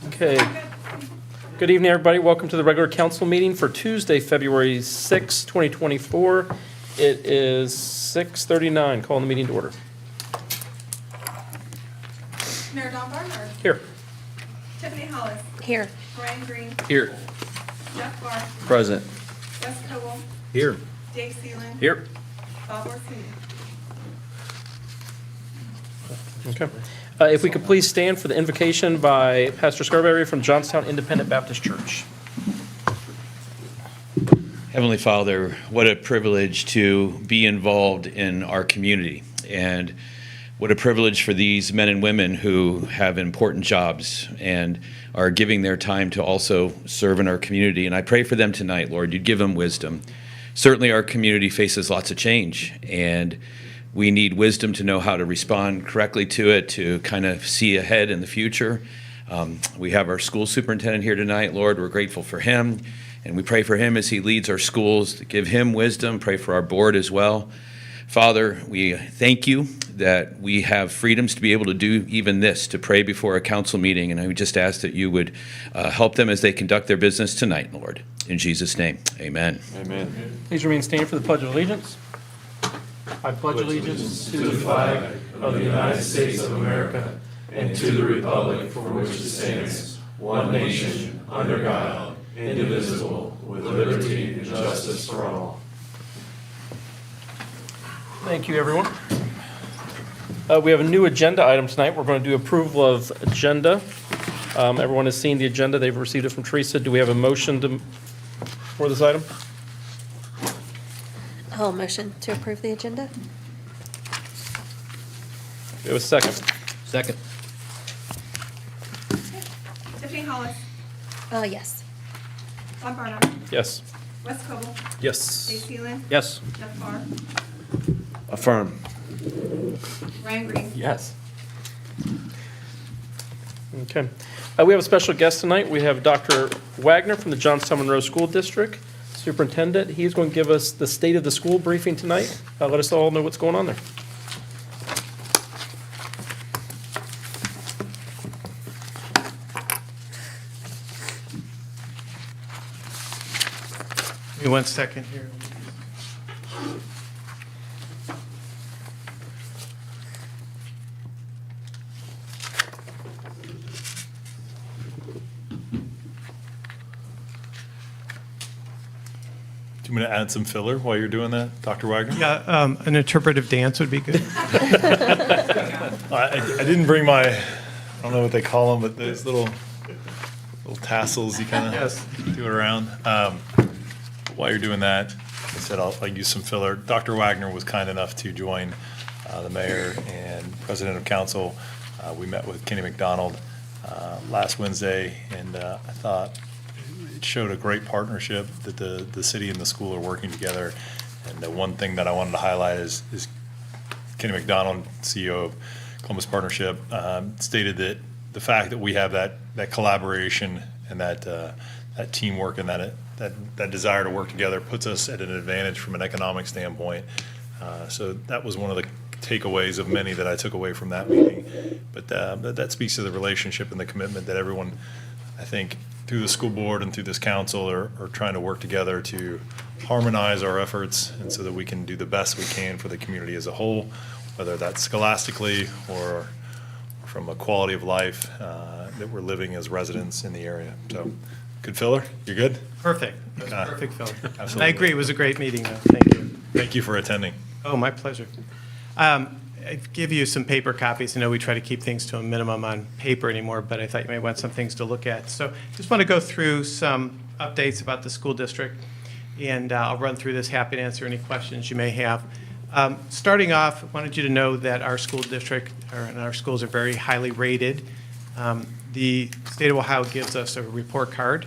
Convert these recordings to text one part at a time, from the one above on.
Okay. Good evening, everybody. Welcome to the regular council meeting for Tuesday, February 6, 2024. It is 6:39. Calling the meeting to order. Mayor Don Barnhart. Here. Tiffany Hollis. Here. Brian Green. Here. Jeff Barr. Present. Wes Cobble. Here. Dave Seeland. Here. Bob Orsini. Okay. If we could please stand for the invocation by Pastor Scarberry from Johnstown Independent Baptist Church. Heavenly Father, what a privilege to be involved in our community, and what a privilege for these men and women who have important jobs and are giving their time to also serve in our community. And I pray for them tonight, Lord, you'd give them wisdom. Certainly our community faces lots of change, and we need wisdom to know how to respond correctly to it, to kind of see ahead in the future. We have our school superintendent here tonight, Lord. We're grateful for him, and we pray for him as he leads our schools, to give him wisdom. Pray for our board as well. Father, we thank you that we have freedoms to be able to do even this, to pray before a council meeting, and I would just ask that you would help them as they conduct their business tonight, Lord. In Jesus' name, amen. Amen. Please remain standing for the Pledge of Allegiance. I pledge allegiance to the flag of the United States of America and to the republic for which it stands, one nation, under God, indivisible, with liberty and justice for all. Thank you, everyone. We have a new agenda item tonight. We're going to do approval of agenda. Everyone has seen the agenda. They've received it from Teresa. Do we have a motion for this item? Oh, motion to approve the agenda? We have a second. Second. Tiffany Hollis. Yes. Don Barnhart. Yes. Wes Cobble. Yes. Dave Seeland. Yes. Jeff Barr. Affirm. Brian Green. Yes. Okay. We have a special guest tonight. We have Dr. Wagner from the Johnstown Monroe School District, Superintendent. He's going to give us the state of the school briefing tonight. Let us all know what's going on there. Give me 1 second here. Do you want me to add some filler while you're doing that, Dr. Wagner? Yeah, an interpretive dance would be good. I didn't bring my, I don't know what they call them, but those little tassels you kind of Yes. do it around. While you're doing that, I said I'll use some filler. Dr. Wagner was kind enough to join the mayor and president of council. We met with Kenny McDonald last Wednesday, and I thought it showed a great partnership that the city and the school are working together. And the one thing that I wanted to highlight is Kenny McDonald, CEO of Columbus Partnership, stated that the fact that we have that collaboration and that teamwork and that desire to work together puts us at an advantage from an economic standpoint. So that was one of the takeaways of many that I took away from that meeting. But that speaks to the relationship and the commitment that everyone, I think, through the school board and through this council are trying to work together to harmonize our efforts, and so that we can do the best we can for the community as a whole, whether that's scholastically or from a quality of life that we're living as residents in the area. So, good filler? You're good? Perfect. That was perfect, Phil. Absolutely. I agree, it was a great meeting, though. Thank you. Thank you for attending. Oh, my pleasure. I give you some paper copies. I know we try to keep things to a minimum on paper anymore, but I thought you may want some things to look at. So just want to go through some updates about the school district, and I'll run through this, happy to answer any questions you may have. Starting off, I wanted you to know that our school district, and our schools are very highly rated. The state of Ohio gives us a report card,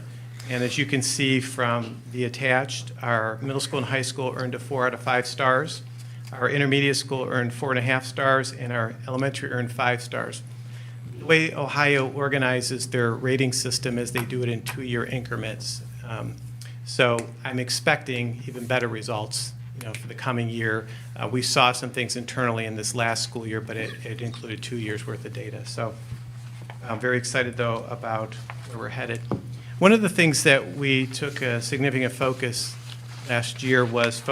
and as you can see from the attached, our middle school and high school earned a 4 out of 5 stars. Our intermediate school earned 4.5 stars, and our elementary earned 5 stars. The way Ohio organizes their rating system is they do it in 2-year increments. So I'm expecting even better results, for the coming year. We saw some things internally in this last school year, but it included 2 years worth of data. So I'm very excited, though, about where we're headed. One of the things that we took a significant focus last year was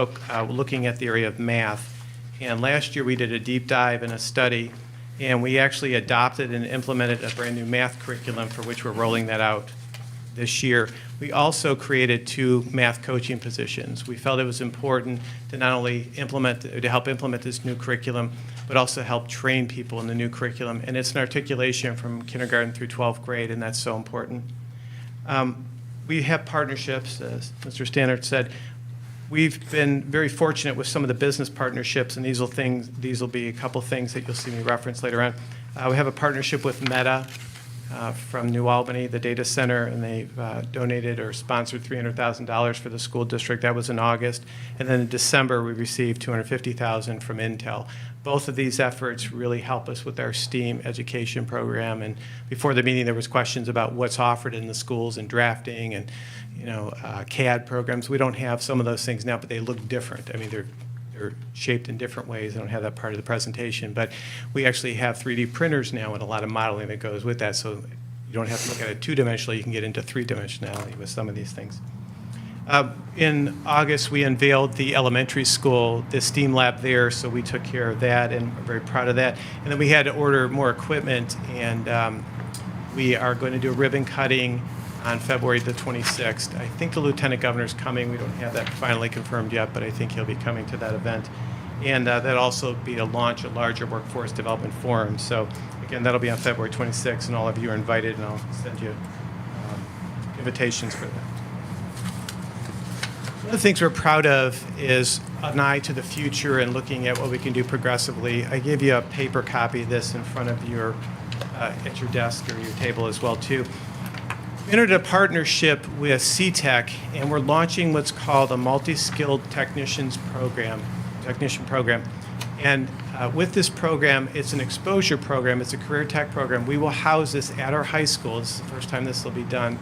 looking at the area of math. And last year, we did a deep dive and a study, and we actually adopted and implemented a brand-new math curriculum for which we're rolling that out this year. We also created 2 math coaching positions. We felt it was important to not only help implement this new curriculum, but also help train people in the new curriculum. And it's an articulation from kindergarten through 12th grade, and that's so important. We have partnerships, as Mr. Stannard said. We've been very fortunate with some of the business partnerships, and these will be a couple things that you'll see me reference later on. We have a partnership with Meta from New Albany, the data center, and they've donated or sponsored $300,000 for the school district. That was in August. And then in December, we received $250,000 from Intel. Both of these efforts really help us with our STEAM education program. And before the meeting, there was questions about what's offered in the schools and drafting and, CAD programs. We don't have some of those things now, but they look different. I mean, they're shaped in different ways. I don't have that part of the presentation, but we actually have 3D printers now and a lot of modeling that goes with that. So you don't have to look at it 2-dimensionally. You can get into 3-dimensionality with some of these things. In August, we unveiled the elementary school, the STEAM lab there, so we took care of that, and we're very proud of that. And then we had to order more equipment, and we are going to do a ribbon cutting on February the 26th. I think the Lieutenant Governor's coming. We don't have that finally confirmed yet, but I think he'll be coming to that event. And that'll also be to launch a larger workforce development forum. So again, that'll be on February 26th, and all of you are invited, and I'll send you invitations for that. One of the things we're proud of is an eye to the future and looking at what we can do progressively. I gave you a paper copy of this in front of your, at your desk or your table as well, too. We entered a partnership with CTEC, and we're launching what's called a multi-skilled technician program. And with this program, it's an exposure program. It's a career tech program. We will house this at our high school. This is the first time this will be done.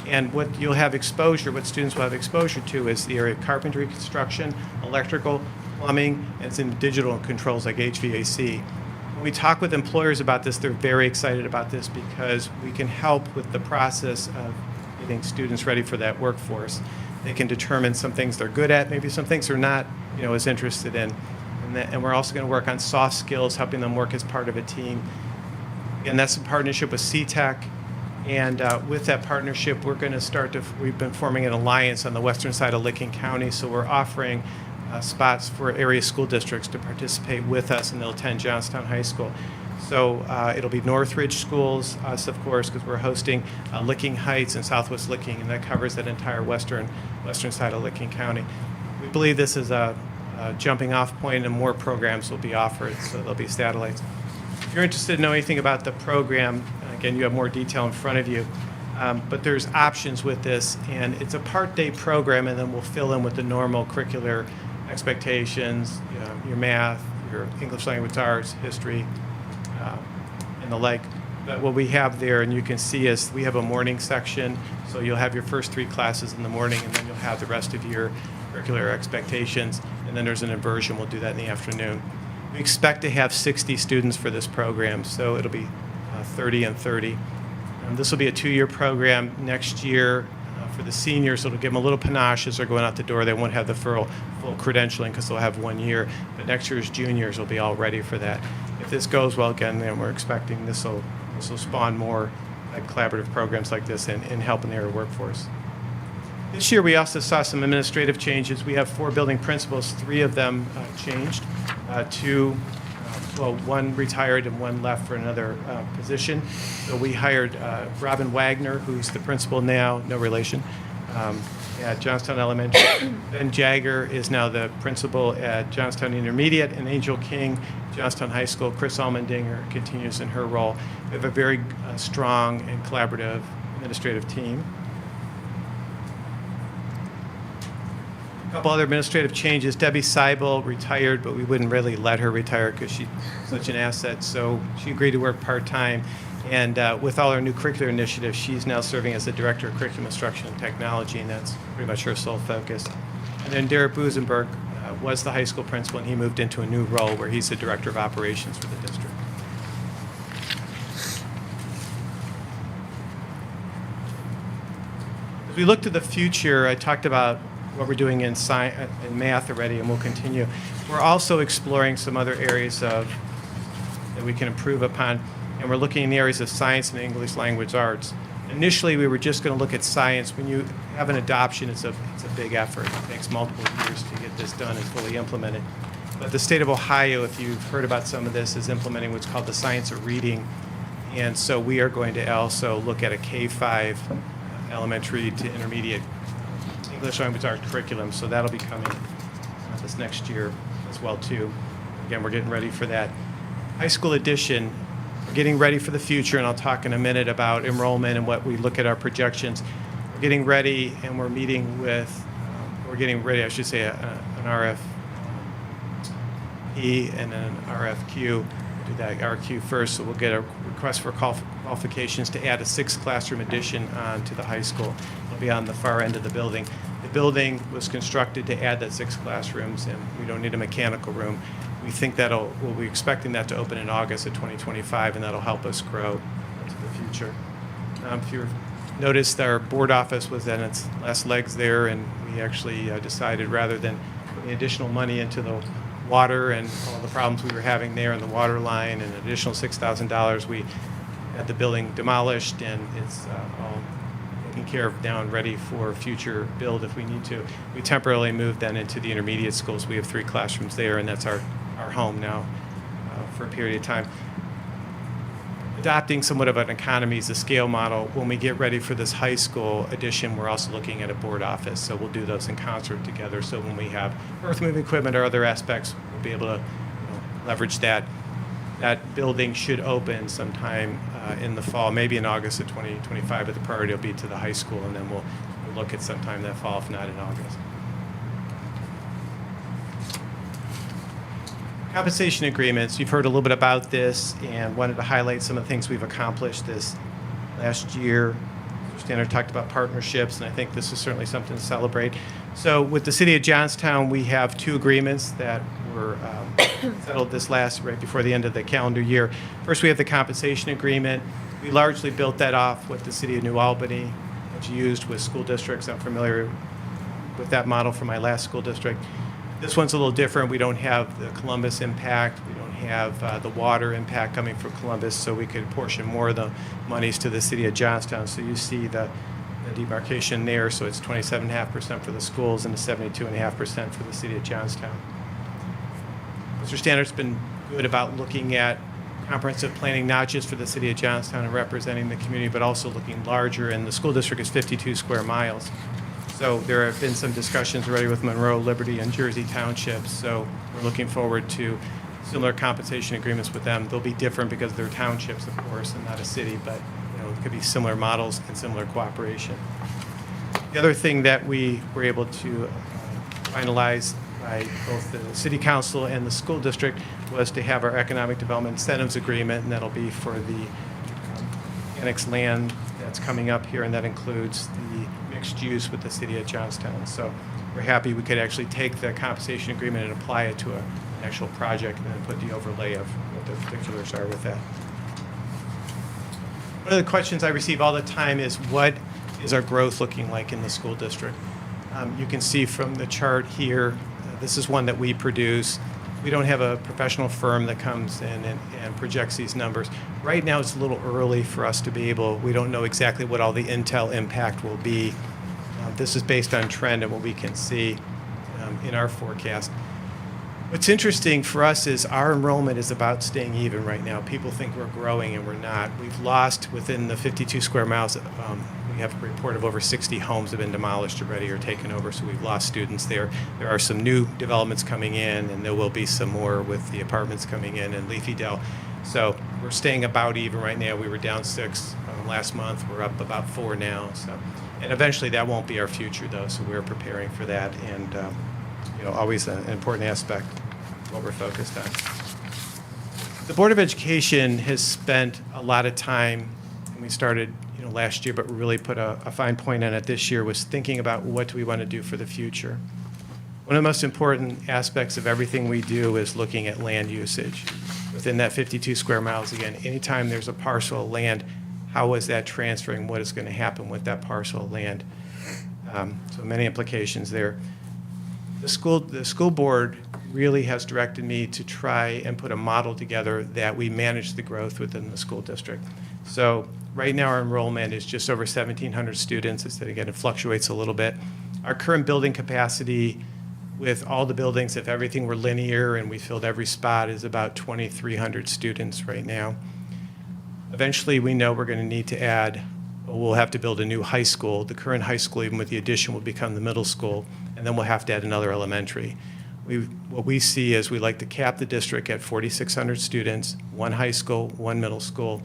And what you'll have exposure, what students will have exposure to is the area of carpentry, construction, electrical, plumbing, and it's in digital controls like HVAC. When we talk with employers about this, they're very excited about this because we can help with the process of getting students ready for that workforce. They can determine some things they're good at, maybe some things they're not, as interested in. And we're also going to work on soft skills, helping them work as part of a team. And that's a partnership with CTEC. And with that partnership, we're going to we've been forming an alliance on the western side of Licking County, so we're offering spots for area school districts to participate with us, and they'll attend Johnstown High School. So it'll be Northridge schools, us of course, because we're hosting Licking Heights and Southwest Licking, and that covers that entire western side of Licking County. We believe this is a jumping off point, and more programs will be offered, so there'll be satellites. If you're interested in knowing anything about the program, again, you have more detail in front of you, but there's options with this, and it's a part-day program, and then we'll fill in with the normal curricular expectations, your math, your English language arts, history, and the like. But what we have there, and you can see, is we have a morning section, so you'll have your first 3 classes in the morning, and then you'll have the rest of your curricular expectations, and then there's an inversion. We'll do that in the afternoon. We expect to have 60 students for this program, so it'll be 30 and 30. This will be a 2-year program. Next year, for the seniors, it'll give them a little panache as they're going out the door. They won't have the full credentialing because they'll have 1 year. But next year's juniors will be all ready for that. If this goes well, again, then we're expecting this will spawn more collaborative programs like this in helping their workforce. This year, we also saw some administrative changes. We have 4 building principals. 3 of them changed. 1 retired and 1 left for another position. So we hired Robin Wagner, who's the principal now, no relation, at Johnstown Elementary. Ben Jagger is now the principal at Johnstown Intermediate, and Angel King, Johnstown High School. Chris Allmendinger continues in her role. We have a very strong and collaborative administrative team. A couple other administrative changes. Debbie Seibel retired, but we wouldn't really let her retire because she's such an asset. So she agreed to work part-time. And with all our new curricular initiatives, she's now serving as the Director of Curriculum Instruction and Technology, and that's pretty much her sole focus. And then Derek Busenberg was the high school principal, and he moved into a new role where he's the Director of Operations for the district. As we look to the future, I talked about what we're doing in in math already, and we'll continue. We're also exploring some other areas that we can improve upon, and we're looking in the areas of science and English language arts. Initially, we were just going to look at science. When you have an adoption, it's a big effort. It takes multiple years to get this done and fully implemented. But the state of Ohio, if you've heard about some of this, is implementing what's called the Science of Reading. And so we are going to also look at a K-5 elementary to intermediate English language arts curriculum. So that'll be coming this next year as well, too. Again, we're getting ready for that. High school addition, we're getting ready for the future, and I'll talk in a minute about enrollment and what we look at our projections. We're getting ready, and we're meeting with, we're getting ready, I should say, an RFP and an RFQ. We'll do that RFQ first, so we'll get a request for qualifications to add a 6th classroom addition onto the high school. It'll be on the far end of the building. The building was constructed to add that 6 classrooms, and we don't need a mechanical room. We think we'll be expecting that to open in August of 2025, and that'll help us grow into the future. If you've noticed, our board office was in its last legs there, and we actually decided rather than putting additional money into the water and all the problems we were having there in the water line and an additional $6,000, we had the building demolished, and it's all taken care of now and ready for future build if we need to. We temporarily moved then into the intermediate schools. We have 3 classrooms there, and that's our home now for a period of time. Adopting somewhat of an economies of scale model, when we get ready for this high school addition, we're also looking at a board office. So we'll do those in concert together. So when we have earth-moving equipment or other aspects, we'll be able to leverage that. That building should open sometime in the fall, maybe in August of 2025, but the priority will be to the high school, and then we'll look at sometime that fall, if not in August. Compensation agreements, you've heard a little bit about this and wanted to highlight some of the things we've accomplished this last year. Mr. Standard talked about partnerships, and I think this is certainly something to celebrate. So with the City of Johnstown, we have 2 agreements that were settled right before the end of the calendar year. First, we have the compensation agreement. We largely built that off with the City of New Albany, which used with school districts. I'm familiar with that model from my last school district. This one's a little different. We don't have the Columbus impact. We don't have the water impact coming from Columbus, so we could portion more of the monies to the City of Johnstown. So you see the demarcation there. So it's 27.5% for the schools and the 72.5% for the City of Johnstown. Mr. Standard's been good about looking at comprehensive planning, not just for the City of Johnstown and representing the community, but also looking larger. And the school district is 52 square miles. So there have been some discussions already with Monroe, Liberty, and Jersey Townships. So we're looking forward to similar compensation agreements with them. They'll be different because they're townships, of course, and not a city, but it could be similar models and similar cooperation. The other thing that we were able to finalize by both the City Council and the school district was to have our economic development incentives agreement, and that'll be for the annex land that's coming up here, and that includes the mixed use with the City of Johnstown. So we're happy we could actually take the compensation agreement and apply it to an actual project and then put the overlay of what the particulars are with that. One of the questions I receive all the time is, what is our growth looking like in the school district? You can see from the chart here, this is one that we produce. We don't have a professional firm that comes in and projects these numbers. Right now, it's a little early for us to be able, we don't know exactly what all the Intel impact will be. This is based on trend and what we can see in our forecast. What's interesting for us is our enrollment is about staying even right now. People think we're growing, and we're not. We've lost within the 52 square miles. We have a report of over 60 homes have been demolished already or taken over, so we've lost students there. There are some new developments coming in, and there will be some more with the apartments coming in Leafy Dell. So we're staying about even right now. We were down 6 last month. We're up about 4 now. So, and eventually that won't be our future, though, so we're preparing for that, and always an important aspect of what we're focused on. The Board of Education has spent a lot of time, and we started last year, but we really put a fine point on it this year, was thinking about what do we want to do for the future. One of the most important aspects of everything we do is looking at land usage. Within that 52 square miles, again, anytime there's a parcel of land, how is that transferring? What is going to happen with that parcel of land? So many implications there. The school board really has directed me to try and put a model together that we manage the growth within the school district. So right now, our enrollment is just over 1,700 students. It's, again, it fluctuates a little bit. Our current building capacity with all the buildings, if everything were linear and we filled every spot, is about 2,300 students right now. Eventually, we know we're going to need to add, we'll have to build a new high school. The current high school, even with the addition, will become the middle school, and then we'll have to add another elementary. What we see is we like to cap the district at 4,600 students, one high school, one middle school,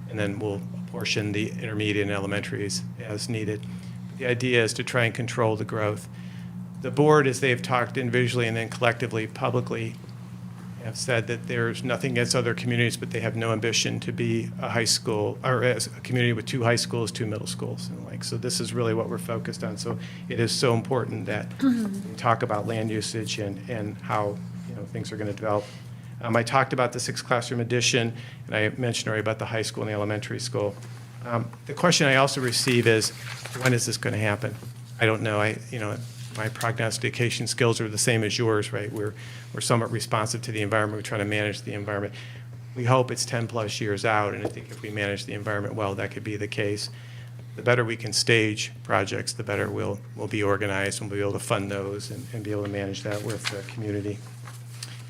and then we'll apportion the intermediate and elementaries as needed. The idea is to try and control the growth. The board, as they've talked individually and then collectively, publicly, have said that there's nothing against other communities, but they have no ambition to be a high school, or as a community with 2 high schools, 2 middle schools. And so this is really what we're focused on. So it is so important that we talk about land usage and how things are going to develop. I talked about the 6th classroom addition, and I mentioned already about the high school and the elementary school. The question I also receive is, when is this going to happen? I don't know. My prognostication skills are the same as yours, right? We're somewhat responsive to the environment. We're trying to manage the environment. We hope it's 10 plus years out, and I think if we manage the environment well, that could be the case. The better we can stage projects, the better we'll be organized, and we'll be able to fund those and be able to manage that with the community.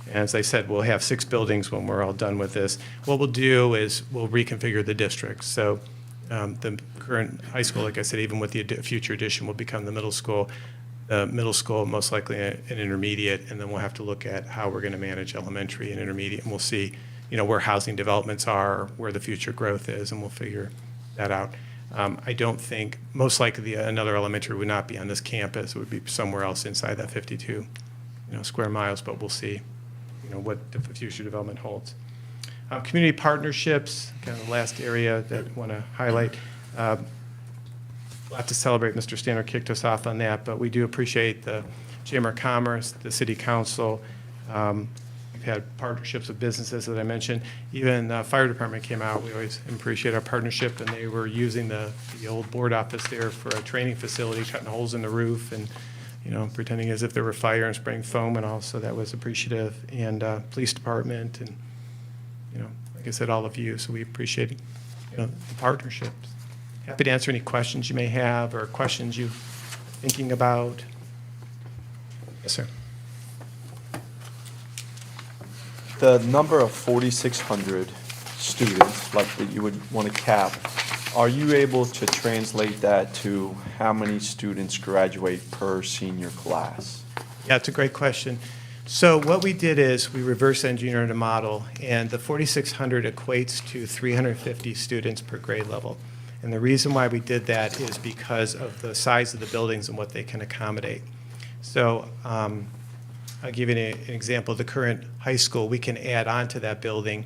And as I said, we'll have 6 buildings when we're all done with this. What we'll do is we'll reconfigure the district. So the current high school, like I said, even with the future addition, will become the middle school. Middle school, most likely an intermediate, and then we'll have to look at how we're going to manage elementary and intermediate, and we'll see, where housing developments are, where the future growth is, and we'll figure that out. I don't think, most likely another elementary would not be on this campus. It would be somewhere else inside that 52, square miles, but we'll see, what the future development holds. Community partnerships, kind of the last area that I want to highlight. A lot to celebrate. Mr. Stanner kicked us off on that, but we do appreciate the Chamber of Commerce, the City Council. We've had partnerships with businesses that I mentioned. Even the fire department came out. We always appreciate our partnership, and they were using the old board office there for a training facility, cutting holes in the roof and pretending as if there were fire and spraying foam and all. So that was appreciative. And police department, and like I said, all of you. So we appreciate the partnerships. Happy to answer any questions you may have or questions you're thinking about. Yes, sir. The number of 4,600 students, like that you would want to cap, are you able to translate that to how many students graduate per senior class? Yeah, it's a great question. So what we did is we reverse engineered a model, and the 4,600 equates to 350 students per grade level. And the reason why we did that is because of the size of the buildings and what they can accommodate. So I'll give you an example. The current high school, we can add on to that building,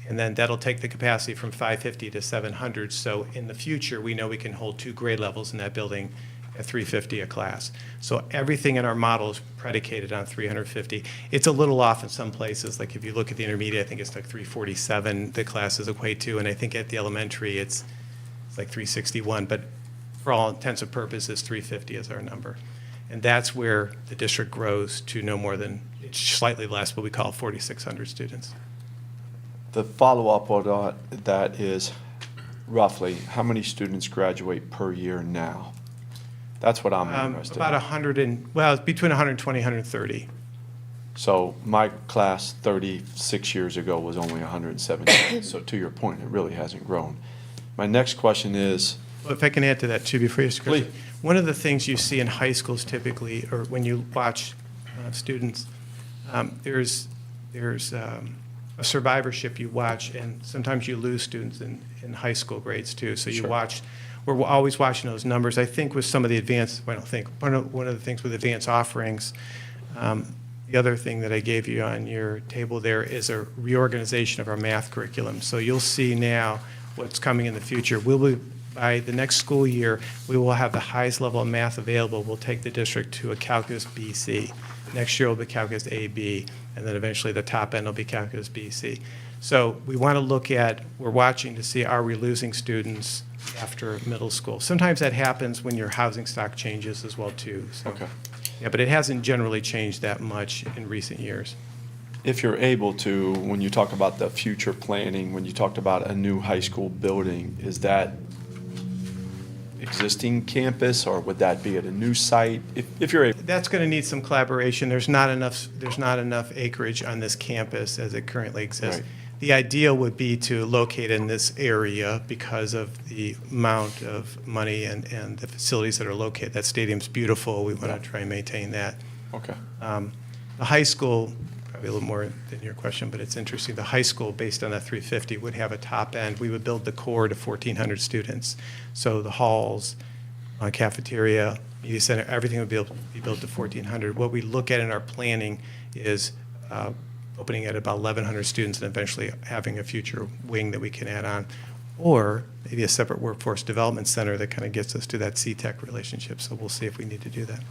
and then that'll take the capacity from 550 to 700. So in the future, we know we can hold 2 grade levels in that building at 350 a class. So everything in our model is predicated on 350. It's a little off in some places. Like if you look at the intermediate, I think it's like 347 the classes equate to, and I think at the elementary, it's like 361, but for all intents and purposes, 350 is our number. And that's where the district grows to no more than, it's slightly less, but we call it 4,600 students. The follow-up on that is roughly how many students graduate per year now? That's what I'm interested in. About 100 well, it's between 120, 130. So my class 36 years ago was only 117. So to your point, it really hasn't grown. My next question is, Well, if I can add to that too before you ask your question. Please. One of the things you see in high schools typically, or when you watch students, there's a survivorship you watch, and sometimes you lose students in high school grades too. So you Sure. watch, we're always watching those numbers. I think with some of the advanced, well, I don't think, one of the things with advanced offerings, the other thing that I gave you on your table there is a reorganization of our math curriculum. So you'll see now what's coming in the future. By the next school year, we will have the highest level of math available. We'll take the district to a Calculus BC. Next year will be Calculus AB, and then eventually the top end will be Calculus BC. So we want to look at, we're watching to see, are we losing students after middle school. Sometimes that happens when your housing stock changes as well, too. So, Okay. yeah, but it hasn't generally changed that much in recent years. If you're able to, when you talk about the future planning, when you talked about a new high school building, is that existing campus, or would that be at a new site? If you're able, That's going to need some collaboration. There's not enough acreage on this campus as it currently exists. Right. The idea would be to locate in this area because of the amount of money and the facilities that are located. That stadium's beautiful. We want to try and maintain that. okay, The high school, probably a little more than your question, but it's interesting. The high school, based on that 350, would have a top end. We would build the core to 1,400 students. So the halls, cafeteria, media center, everything would be built to 1,400. What we look at in our planning is opening at about 1,100 students and eventually having a future wing that we can add on, or maybe a separate workforce development center that kind of gets us to that CTEC relationship. So we'll see if we need to do that.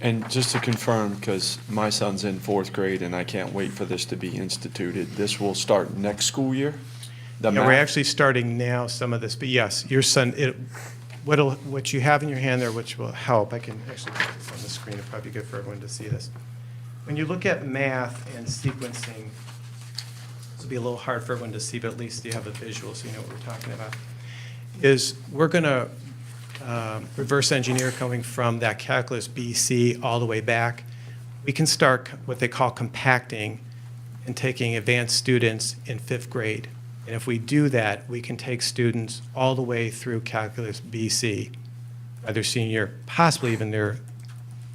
and just to confirm, because my son's in 4th grade and I can't wait for this to be instituted, this will start next school year? The Yeah, we're math? actually starting now some of this, but yes, your son, what you have in your hand there, which will help, I can actually put this on the screen, it'd probably be good for everyone to see this. When you look at math and sequencing, this will be a little hard for everyone to see, but at least you have a visual so you know what we're talking about, is we're going to reverse engineer coming from that calculus BC all the way back. We can start what they call compacting and taking advanced students in 5th grade. And if we do that, we can take students all the way through calculus BC, by their senior year, possibly even their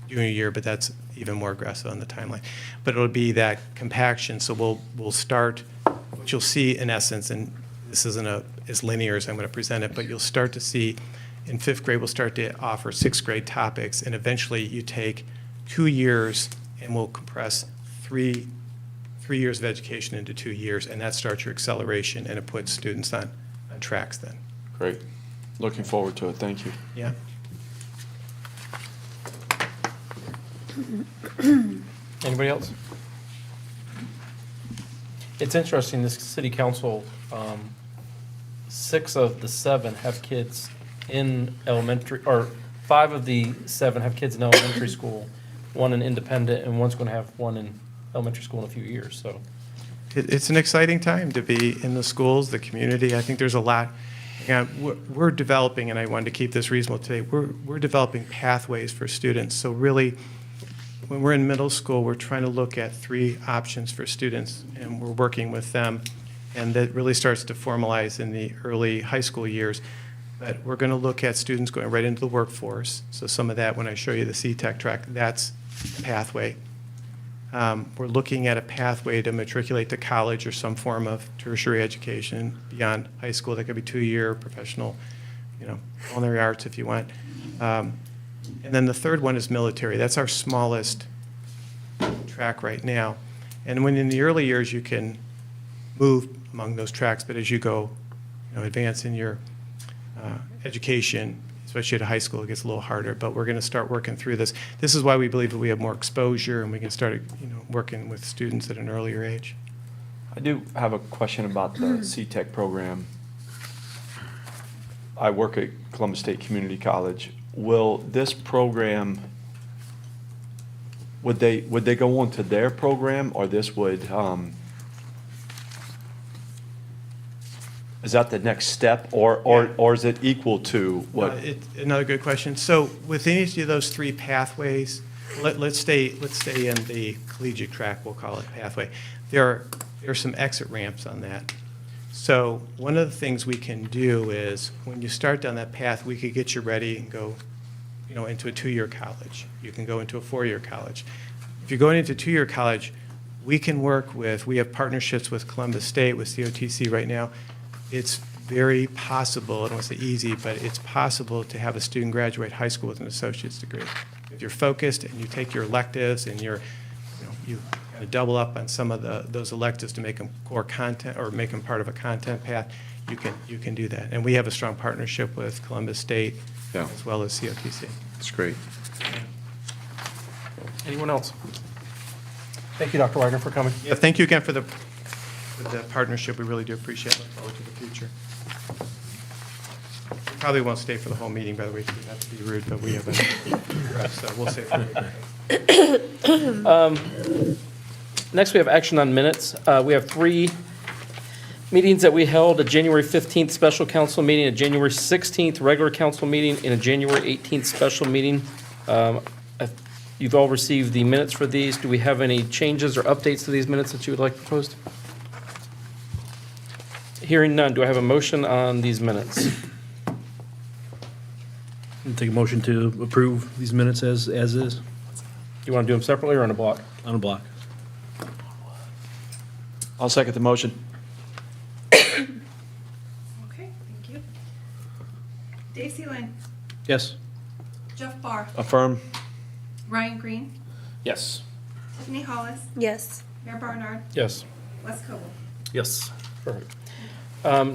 junior year, but that's even more aggressive on the timeline. But it'll be that compaction, so we'll start, what you'll see in essence, and this isn't as linear as I'm going to present it, but you'll start to see in 5th grade, we'll start to offer 6th grade topics, and eventually you take 2 years and we'll compress three years of education into 2 years, and that starts your acceleration, and it puts students on tracks then. Great. Looking forward to it. Thank you. Yeah? Anybody else? It's interesting, this city council, 6 of the 7 have kids in elementary, or 5 of the 7 have kids in elementary school, 1 in independent, and 1's going to have 1 in elementary school in a few years, so. It's an exciting time to be in the schools, the community. I think there's a lot. And we're developing, and I wanted to keep this reasonable today, we're developing pathways for students. So really, when we're in middle school, we're trying to look at 3 options for students, and we're working with them. And that really starts to formalize in the early high school years. But we're going to look at students going right into the workforce. So some of that, when I show you the CTEC track, that's a pathway. We're looking at a pathway to matriculate to college or some form of tertiary education beyond high school. That could be 2-year professional, culinary arts if you want. And then the third one is military. That's our smallest track right now. And when in the early years you can move among those tracks, but as you go, advance in your education, especially at high school, it gets a little harder. But we're going to start working through this. This is why we believe that we have more exposure and we can start, working with students at an earlier age. I do have a question about the CTEC program. I work at Columbus State Community College. Will this program, would they go on to their program, or this would, is that the next step, or is it equal to what? Another good question. So with any of those 3 pathways, let's stay in the collegiate track, we'll call it pathway. There are some exit ramps on that. So one of the things we can do is when you start down that path, we could get you ready and go, into a 2-year college. You can go into a 4-year college. If you're going into a 2-year college, we have partnerships with Columbus State, with COTC right now. It's very possible, I don't want to say easy, but it's possible to have a student graduate high school with an associate's degree. If you're focused and you take your electives and you kind of double up on some of those electives to make them core content or make them part of a content path, you can do that. And we have a strong partnership with Columbus State as well as COTC. That's great. Anyone else? Thank you, Dr. Wagner, for coming. Yeah, thank you again for the partnership. We really do appreciate it. Look forward to the future. probably won't stay for the whole meeting, by the way, not to be rude, but we have a, so we'll stay for the meeting. Next, we have action on minutes. We have 3 meetings that we held: a January 15th special council meeting, a January 16th regular council meeting, and a January 18th special meeting. You've all received the minutes for these. Do we have any changes or updates to these minutes that you would like proposed? Hearing none, do I have a motion on these minutes? Take a motion to approve these minutes as is, You want to do them separately or in a block? on a block. I'll second the motion. Okay, thank you. Dave Sealand, Yes. Jeff Barr, Affirm. Ryan Green, Yes. Tiffany Hollis, Yes. Mayor Barnard, Yes. Wes Cobble. Yes. Perfect.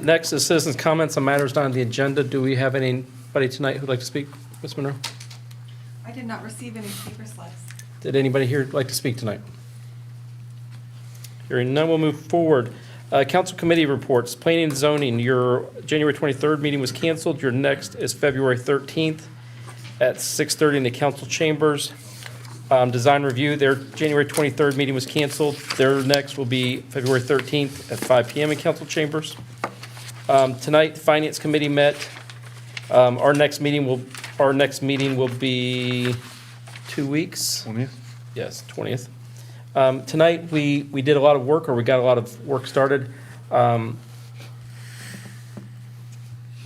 Next is citizens' comments on matters not on the agenda. Do we have anybody tonight who'd like to speak? Ms. Monroe? I did not receive any speaker slips. Did anybody here like to speak tonight? Hearing none, we'll move forward. Council committee reports. Planning and zoning, your January 23rd meeting was canceled. Your next is February 13th at 6:30 in the council chambers. Design review, their January 23rd meeting was canceled. Their next will be February 13th at 5 PM in council chambers. Tonight, finance committee met. Our next meeting will be 2 weeks. 20th? Yes, 20th. Tonight, we did a lot of work, or we got a lot of work started.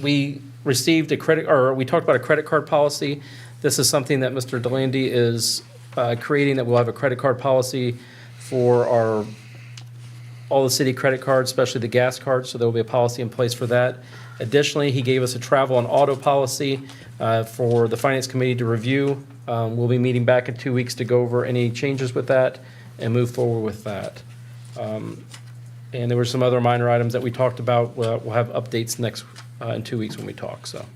We received we talked about a credit card policy. This is something that Mr. Delandy is creating, that we'll have a credit card policy for all the city credit cards, especially the gas cards, so there will be a policy in place for that. Additionally, he gave us a travel and auto policy for the Finance Committee to review. We'll be meeting back in 2 weeks to go over any changes with that and move forward with that. And there were some other minor items that we talked about. We'll have updates in 2 weeks when we talk, so. Do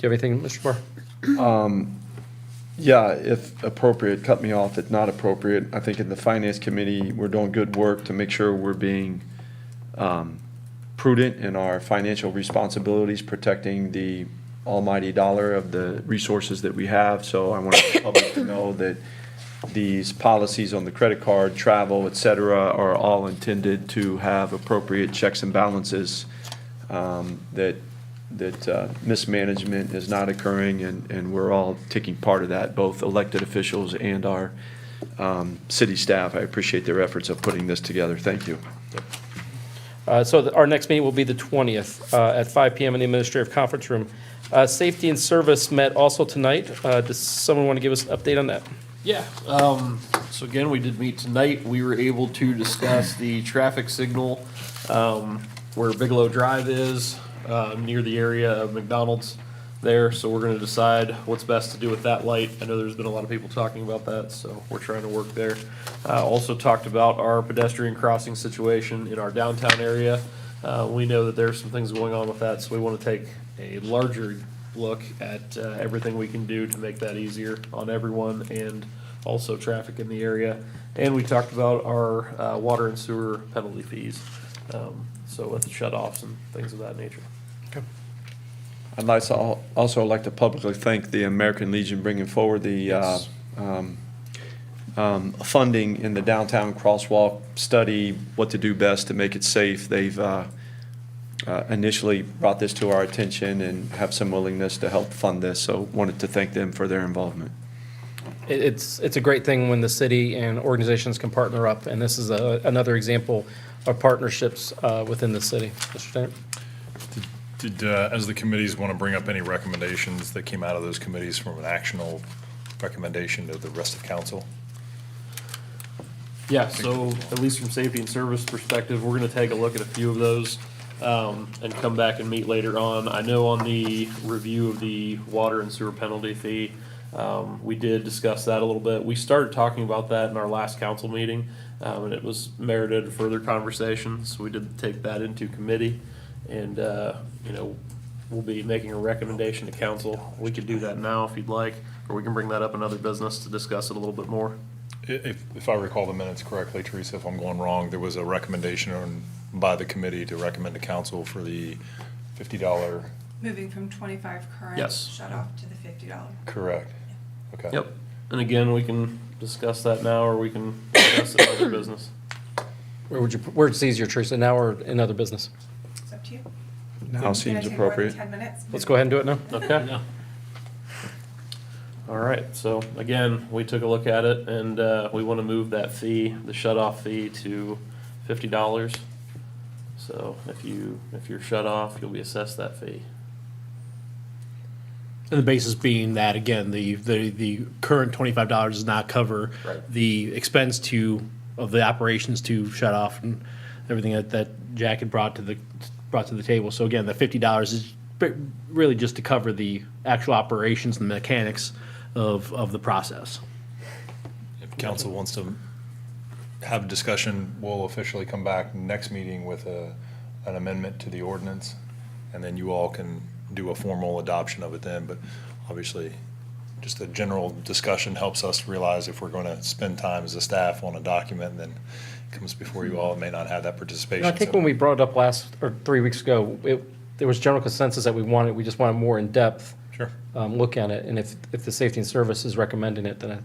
you have anything, Mr. Barr? Yeah, if appropriate, cut me off if not appropriate. I think in the Finance Committee, we're doing good work to make sure we're being prudent in our financial responsibilities, protecting the almighty dollar of the resources that we have. So I want the public to know that these policies on the credit card, travel, et cetera, are all intended to have appropriate checks and balances, that mismanagement is not occurring, and we're all taking part of that, both elected officials and our city staff. I appreciate their efforts of putting this together. Thank you. So our next meeting will be the 20th at 5 PM in the administrative conference room. Safety and Service met also tonight. Does someone want to give us an update on that? Yeah, so again, we did meet tonight. We were able to discuss the traffic signal where Bigelow Drive is, near the area of McDonald's there. So we're gonna decide what's best to do with that light. I know there's been a lot of people talking about that, so we're trying to work there. Also talked about our pedestrian crossing situation in our downtown area. We know that there's some things going on with that, so we wanna take a larger look at everything we can do to make that easier on everyone and also traffic in the area. And we talked about our water and sewer penalty fees, so with the shut-offs and things of that nature. I'd also like to publicly thank the American Legion bringing forward the Yes. funding in the downtown crosswalk study, what to do best to make it safe. They've initially brought this to our attention and have some willingness to help fund this, so wanted to thank them for their involvement. It's a great thing when the city and organizations can partner up, and this is another example of partnerships within the city. Mr. Stannard? Did, as the committees, want to bring up any recommendations that came out of those committees from an actionable recommendation to the rest of council? Yeah, so at least from safety and service perspective, we're gonna take a look at a few of those, and come back and meet later on. I know on the review of the water and sewer penalty fee, we did discuss that a little bit. We started talking about that in our last council meeting, and it was merited further conversation, so we did take that into committee. And, we'll be making a recommendation to council. We could do that now if you'd like, or we can bring that up in other business to discuss it a little bit more. If I recall the minutes correctly, Teresa, if I'm going wrong, there was a recommendation by the committee to recommend to council for the $50 Moving from 25 current Yes. shut off to the $50. Correct. Okay. Yep. And again, we can discuss that now, or we can discuss it in other business. Where it's easier, Teresa, now or in other business? It's up to you. Now It's gonna seems take more than appropriate. 10 minutes. Let's go ahead and do it now. Okay. All right, so again, we took a look at it, and we want to move that fee, the shut-off fee, to $50. So if you're shut off, you'll be assessed that fee. And the basis being that, again, the current $25 does not cover Right. the expense of the operations to shut off and everything that Jack had brought to the table. So again, the $50 is really just to cover the actual operations and mechanics of the process. If council wants to have a discussion, we'll officially come back next meeting with an amendment to the ordinance, and then you all can do a formal adoption of it then. But obviously, just a general discussion helps us realize if we're going to spend time as a staff on a document, and then it comes before you all, it may not have that participation. I think So- when we brought it up 3 weeks ago, there was general consensus that we just wanted more in-depth Sure. look at it. And if the Safety and Service is recommending it, then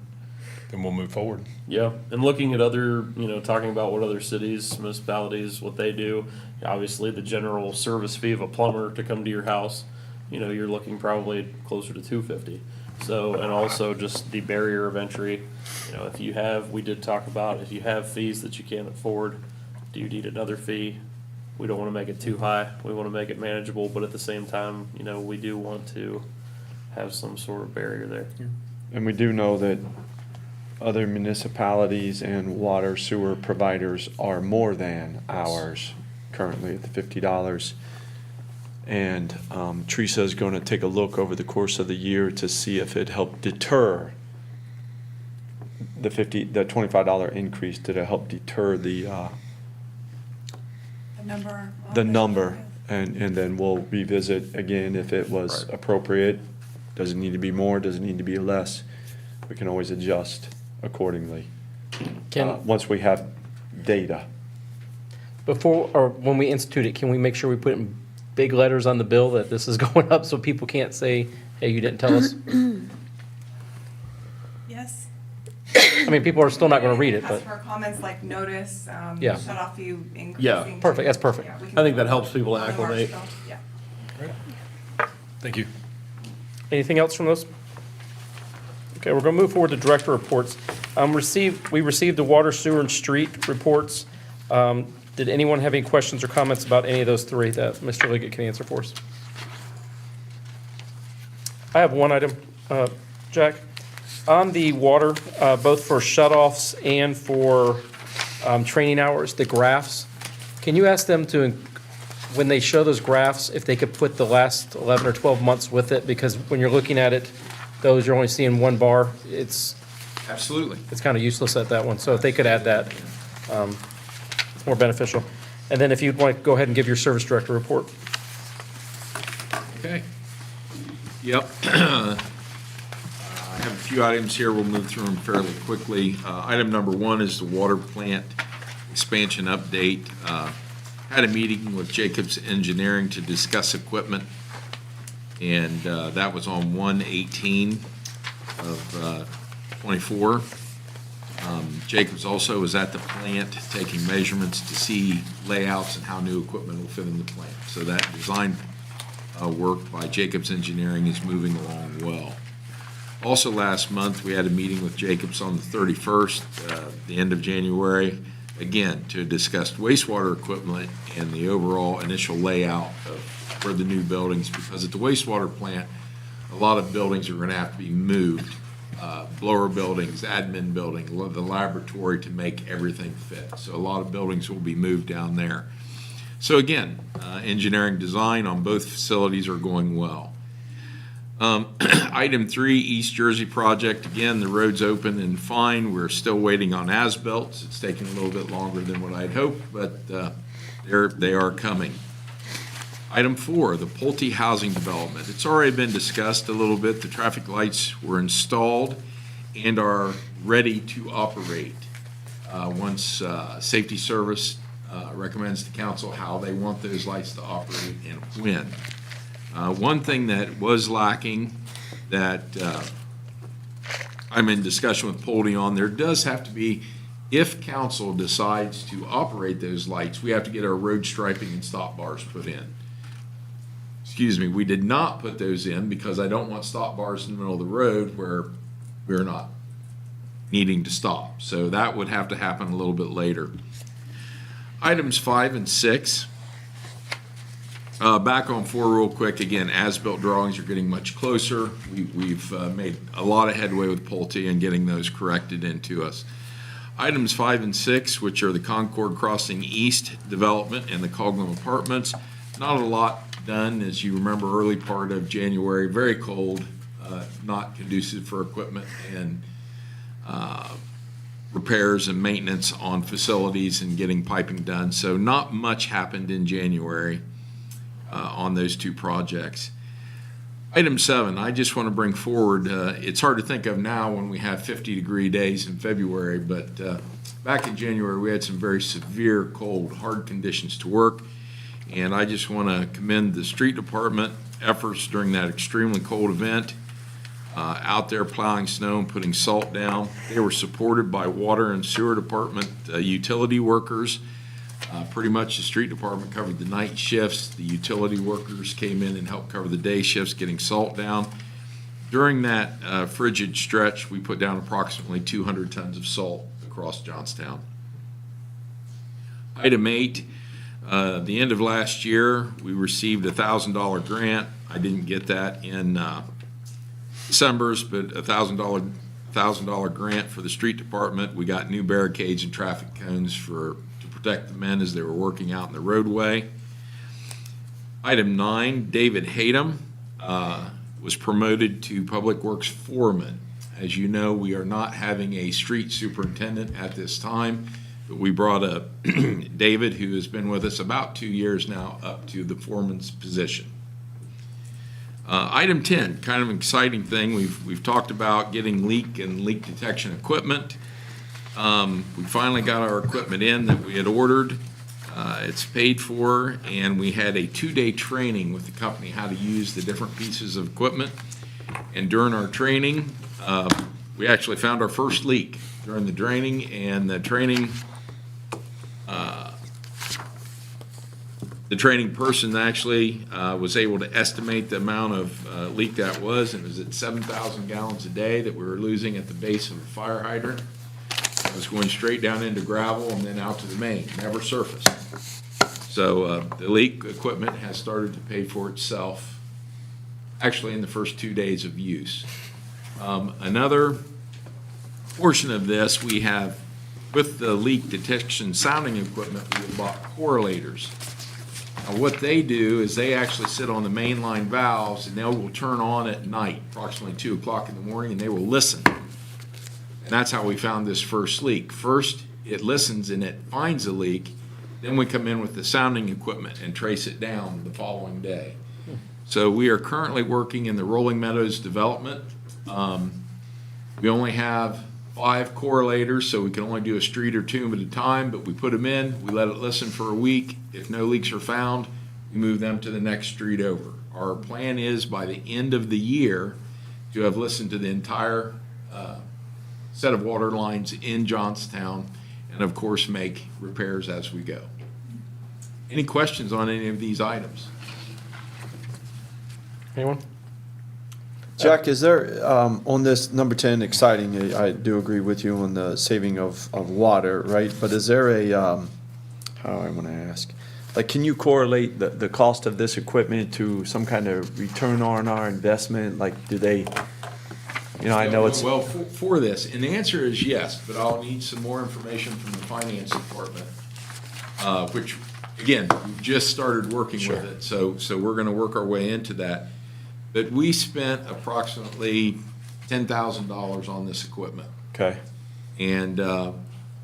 Then we'll move forward. Yeah, and looking at other, talking about what other cities, municipalities, what they do, obviously the general service fee of a plumber to come to your house, you're looking probably closer to $250. So, and also just the barrier of entry, we did talk about, if you have fees that you can't afford, do you need another fee? We don't want to make it too high. We want to make it manageable, but at the same time, we do want to have some sort of barrier there. And we do know that other municipalities and water sewer providers are more than ours currently at the $50. And Teresa is going to take a look over the course of the year to see if it helped deter the $25 increase. Did it help deter the number. the number? And then we'll revisit again if it was Right. appropriate. Does it need to be more? Does it need to be less? We can always adjust accordingly, once we have data. when we institute it, can we make sure we put in big letters on the bill that this is going up so people can't say, hey, you didn't tell us? Yes. I mean, people are still not going to read it, but, Customer comments like notice, Yeah. shut off you increasing. Yeah. Perfect, that's perfect. Yeah, we can I think put that helps people on the March acclimate. bill. Yeah. Thank you. anything else from those? Okay, we're going to move forward to director reports. We received the water, sewer, and street reports. Did anyone have any questions or comments about any of those three that Mr. Liggett can answer for us? I have one item, Jack. On the water, both for shutoffs and for training hours, the graphs, can you ask them to, when they show those graphs, if they could put the last 11 or 12 months with it? Because when you're looking at it, those, you're only seeing one bar. It's Absolutely. kind of useless at that one. So if they could add that, it's more beneficial. And then if you'd like, go ahead and give your service director report. Okay. Yep. I have a few items here. We'll move through them fairly quickly. Item number one is the water plant expansion update. Had a meeting with Jacobs Engineering to discuss equipment, and that was on 1/18 of 24. Jacobs also was at the plant taking measurements to see layouts and how new equipment will fit in the plant. So that design work by Jacobs Engineering is moving along well. Also last month, we had a meeting with Jacobs on the 31st, the end of January, again, to discuss wastewater equipment and the overall initial layout for the new buildings, because at the wastewater plant, a lot of buildings are going to have to be moved. Blower buildings, admin building, the laboratory, to make everything fit. So a lot of buildings will be moved down there. So again, engineering design on both facilities are going well. Item 3, East Jersey project. Again, the road's open and fine. We're still waiting on as-built. It's taking a little bit longer than what I'd hoped, but they are coming. Item 4, the Pulte housing development. It's already been discussed a little bit. The traffic lights were installed and are ready to operate once Safety Service recommends to council how they want those lights to operate and when. One thing that was lacking that I'm in discussion with Pulte on, there does have to be, if council decides to operate those lights, we have to get our road striping and stop bars put in. Excuse me, we did not put those in because I don't want stop bars in the middle of the road where we're not needing to stop. So that would have to happen a little bit later. Items 5 and 6. Back on 4 real quick, again, as-built drawings are getting much closer. We've made a lot of headway with Pulte in getting those corrected into us. Items 5 and 6, which are the Concord Crossing East development and the Coghlan Apartments, not a lot done, as you remember, early part of January, very cold, not conducive for equipment and repairs and maintenance on facilities and getting piping done. So not much happened in January on those 2 projects. Item 7, I just want to bring forward, it's hard to think of now when we have 50-degree days in February, but back in January we had some very severe cold, hard conditions to work, and I just want to commend the street department efforts during that extremely cold event, out there plowing snow and putting salt down. They were supported by water and sewer department utility workers. Pretty much the street department covered the night shifts. The utility workers came in and helped cover the day shifts, getting salt down. During that frigid stretch, we put down approximately 200 tons of salt across Johnstown. Item 8, the end of last year, we received a $1,000 grant. I didn't get that in December's, but a $1,000 grant for the street department. We got new barricades and traffic cones to protect the men as they were working out in the roadway. Item 9, David Hatem was promoted to Public Works Foreman. As you know, we are not having a street superintendent at this time, but we brought up David, who has been with us about 2 years now, up to the foreman's position. Item 10, kind of an exciting thing. We've talked about getting leak and leak detection equipment. We finally got our equipment in that we had ordered. It's paid for, and we had a 2-day training with the company how to use the different pieces of equipment. And during our training, we actually found our first leak during the training, and the training person actually was able to estimate the amount of leak that was, and it was at 7,000 gallons a day that we were losing at the base of the fire hydrant. It was going straight down into gravel and then out to the main, never surfaced. So the leak equipment has started to pay for itself, actually in the first 2 days of use. Another portion of this, we have, with the leak detection sounding equipment, we bought correlators. Now, what they do is they actually sit on the mainline valves, and they will turn on at night, approximately 2 o'clock in the morning, and they will listen. And that's how we found this first leak. First, it listens and it finds a leak. Then we come in with the sounding equipment and trace it down the following day. So we are currently working in the Rolling Meadows development. We only have 5 correlators, so we can only do a street or 2 at a time, but we put them in, we let it listen for a week. If no leaks are found, we move them to the next street over. Our plan is by the end of the year to have listened to the entire set of water lines in Johnstown, and of course make repairs as we go. Any questions on any of these items? Anyone? Jack, is there, on this number 10, exciting, I do agree with you on the saving of water, right? But is there a, how I want to ask, like, can you correlate the cost of this equipment to some kind of return on our investment? Like, do they, you know, I know it's. Well, for this, and the answer is yes, but I'll need some more information from the finance department, which, again, we've just started working with it, so we're going to work our way into that. But we spent approximately $10,000 on this equipment. Okay. And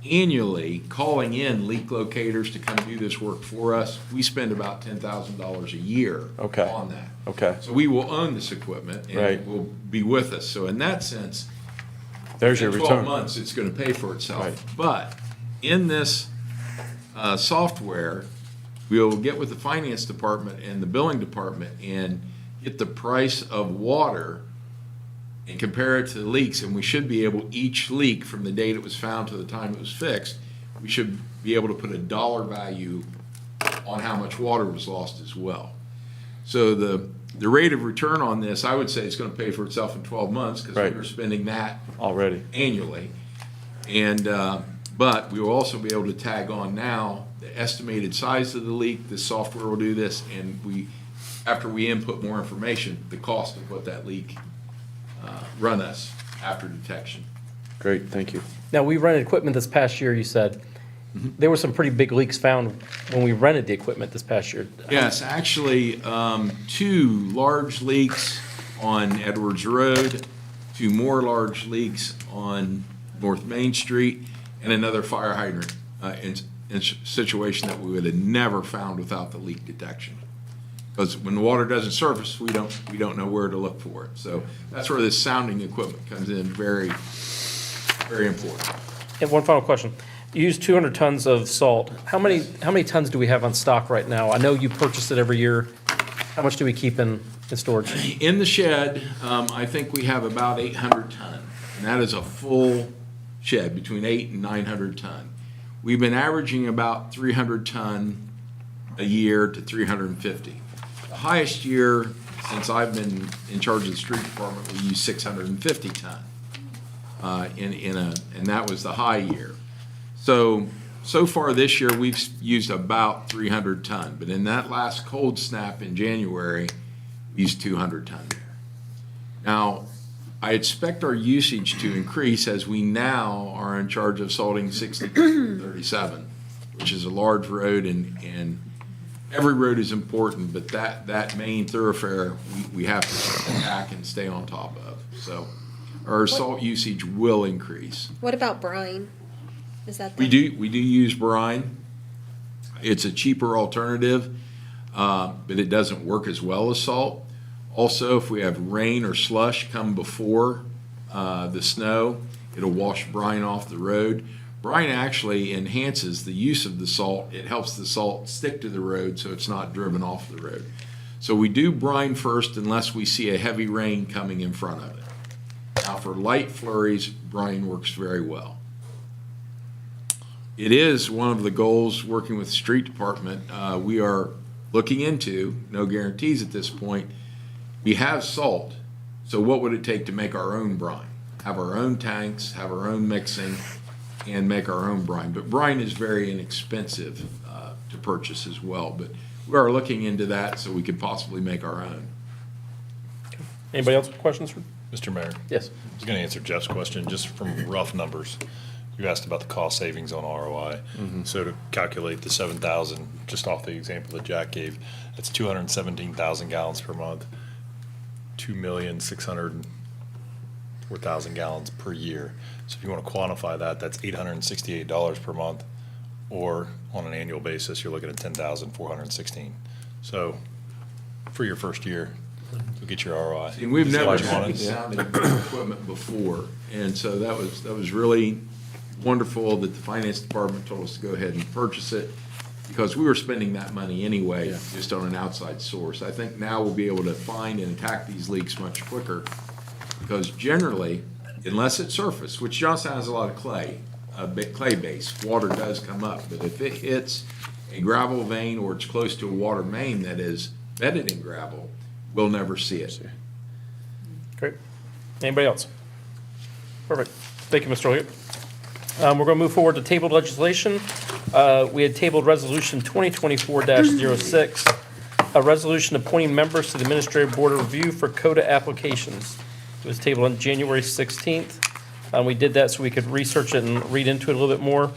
annually, calling in leak locators to come do this work for us, we spend about $10,000 a year on that. Okay. So we will own this equipment and Right. it will be with us. So in that sense, There's your in return. 12 months, it's going to pay for itself. Right. But in this software, we'll get with the finance department and the billing department, and get the price of water and compare it to the leaks, and we should be able, each leak from the date it was found to the time it was fixed, we should be able to put a dollar value on how much water was lost as well. So the rate of return on this, I would say it's going to pay for itself in 12 months because Right. we're spending that Already. annually. And, but we will also be able to tag on now the estimated size of the leak, the software will do this, and after we input more information, the cost of what that leak run us after detection. Great, thank you. Now, we rented equipment this past year, you said. There were some pretty big leaks found when we rented the equipment this past year. Yes, actually, 2 large leaks on Edwards Road, 2 more large leaks on North Main Street, and another fire hydrant in situation that we would have never found without the leak detection. Because when the water doesn't surface, we don't know where to look for it. So that's where this sounding equipment comes in very, very important. And one final question. You use 200 tons of salt. How many tons do we have on stock right now? I know you purchase it every year. How much do we keep in storage? In the shed, I think we have about 800 ton, and that is a full shed, between 8 and 900 ton. We've been averaging about 300 ton a year to 350. The highest year since I've been in charge of the street department, we used 650 ton, and that was the high year. So far this year, we've used about 300 ton, but in that last cold snap in January, we used 200 ton there. Now, I expect our usage to increase as we now are in charge of salting 60-37, which is a large road, and every road is important, but that main thoroughfare, we have to attack and stay on top of. So our salt usage will increase. What about brine? Is that We do use brine. It's a cheaper alternative, but it doesn't work as well as salt. Also, if we have rain or slush come before the snow, it'll wash brine off the road. Brine actually enhances the use of the salt. It helps the salt stick to the road so it's not driven off the road. So we do brine first unless we see a heavy rain coming in front of it. Now for light flurries, brine works very well. It is one of the goals working with the street department. We are looking into, no guarantees at this point, we have salt, so what would it take to make our own brine? Have our own tanks, have our own mixing, and make our own brine. But brine is very inexpensive to purchase as well. But we are looking into that so we could possibly make our own. Anybody else with questions? Mr. Mayor, Yes. I was going to answer Jeff's question just from rough numbers. You asked about the cost savings on ROI. So to calculate the 7,000, just off the example that Jack gave, that's 217,000 gallons per month, 2,604,000 gallons per year. So if you want to quantify that, that's $868 per month, or on an annual basis, you're looking at 10,416. So for your first year, you'll get your ROI. And we've Is that never what you had wanted? any sounding equipment before, and so that was really wonderful that the finance department told us to go ahead and purchase it, because we were spending that money anyway, just on an outside source. I think now we'll be able to find and attack these leaks much quicker, because generally, unless it's surface, which Johnstown has a lot of clay, a bit clay-based, water does come up, but if it hits a gravel vein or it's close to a water main that is bedded in gravel, we'll never see it. Great. Anybody else? Perfect. Thank you, Mr. Elliott. We're going to move forward to tabled legislation. We had tabled Resolution 2024-06, a resolution appointing members to the Administrative Board of Review for CODA applications. It was tabled on January 16th. We did that so we could research it and read into it a little bit more.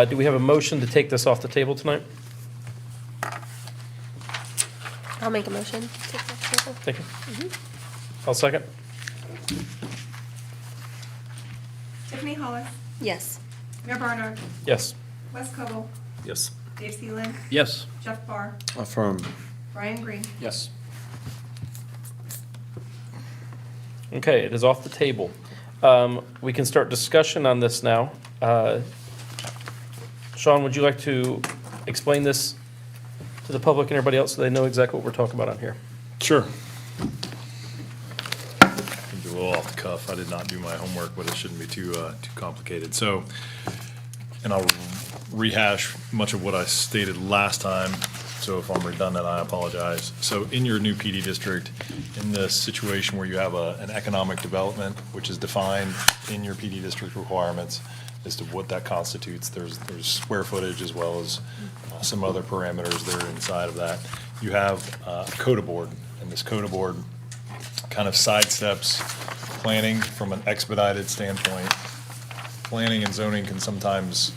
Do we have a motion to take this off the table tonight? I'll make a motion. to take that table. Thank you. I'll second. Tiffany Hollis, Yes. Mayor Barnard, Yes. Wes Cobble, Yes. Dave Seeland, Yes. Jeff Barr, Affirm. Brian Green. Yes. Okay, it is off the table. We can start discussion on this now. Sean, would you like to explain this to the public and everybody else so they know exactly what we're talking about on here? Sure. little off the cuff. I did not do my homework, but it shouldn't be too complicated. So, and I'll rehash much of what I stated last time. So if I'm redundant, I apologize. So in your new PD district, in this situation where you have an economic development, which is defined in your PD district requirements as to what that constitutes, there's square footage as well as some other parameters that are inside of that. You have a CODA board, and this CODA board kind of sidesteps planning from an expedited standpoint. Planning and zoning can sometimes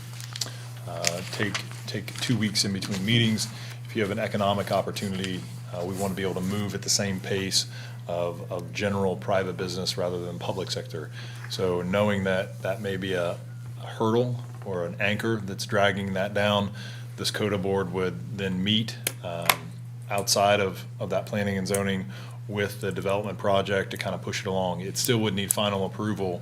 take 2 weeks in between meetings. If you have an economic opportunity, we want to be able to move at the same pace of general private business rather than public sector. So knowing that that may be a hurdle or an anchor that's dragging that down, this CODA board would then meet outside of that planning and zoning with the development project to kind of push it along. It still would need final approval